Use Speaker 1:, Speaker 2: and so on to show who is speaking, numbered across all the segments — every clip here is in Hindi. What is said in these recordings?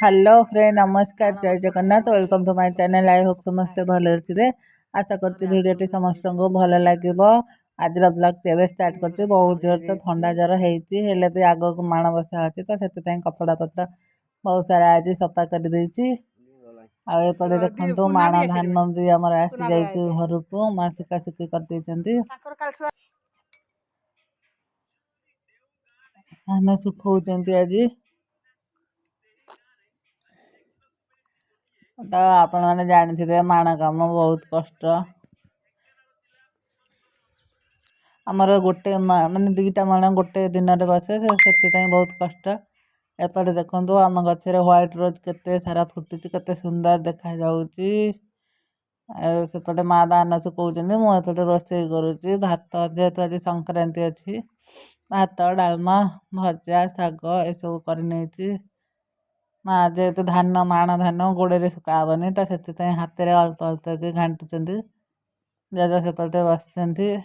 Speaker 1: हेलो फ्रेंड नमस्कार जय Jagannath welcome to my channel I hope समस्ते भले थे आशा करती भिडियोटी समस्त को भल लगे आज ब्लॉग तेरे स्टार्ट कर बहुत जोर से ठंडा जर होती आग को माणबसा अच्छी तो से कपड़ा पत्र बहुत सारा आज सफा कर आते देखो माण धान भी आम आसी जा घर को माँ सुखासुखी कर धान सुखा आज तो आपण मैंने जानी माण कम बहुत कष्ट आमर गोटे मानने दीटा माण गोटे दिन में बसे से बहुत कष्ट एपटे देखो आम गचर व्हाइट रोज केते सारा फुटी केते सुंदर देखा सेपटे माँ दान सुखा मुझे रोसे करुच्ची भात जेहेतु आज संक्रांति अच्छी भात डालमा भजा शाग एसबू कर माँ जेहेतु धान माण धान गोड़े सुखा हेनी तो से हाथ में अल्प अल्प कि घाटुंट जज सेपटे बस से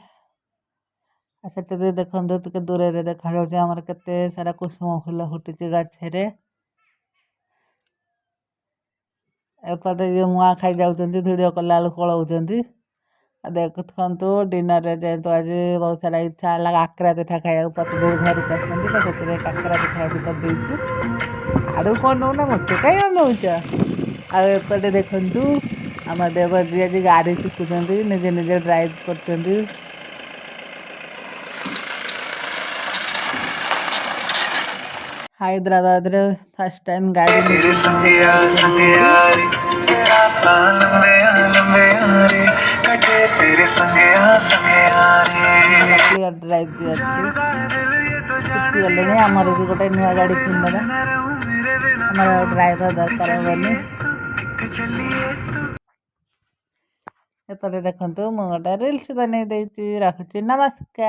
Speaker 1: देखो टे दूर देखा आमर केते सारा कुसुम फूल फुटी गछरे एपटे ये मुआ खाई जाऊँ भिडियो कला पलाऊँ देखु डिनर जेहेतु आज बहुत सारा इच्छा है काकरा पिठा खाया पति घर को आसते तो से काकरा पिठा भी करदे आड़ कौन नौ ना मत कहीं अनौच आएपटे देखु आम देवर जी आज गाड़ी शिखुं निजे निजे ड्राइव कर हैदराबाद रे फर्स्ट टाइम गाड़ी ड्राइव दी शिखी गले आमर भी गोटे नुआ गाड़ी किनदा आमर ड्राइवर दरकार होनी एपटे देखो मुझे गोटे रिल्स बन रखुची नमस्कार।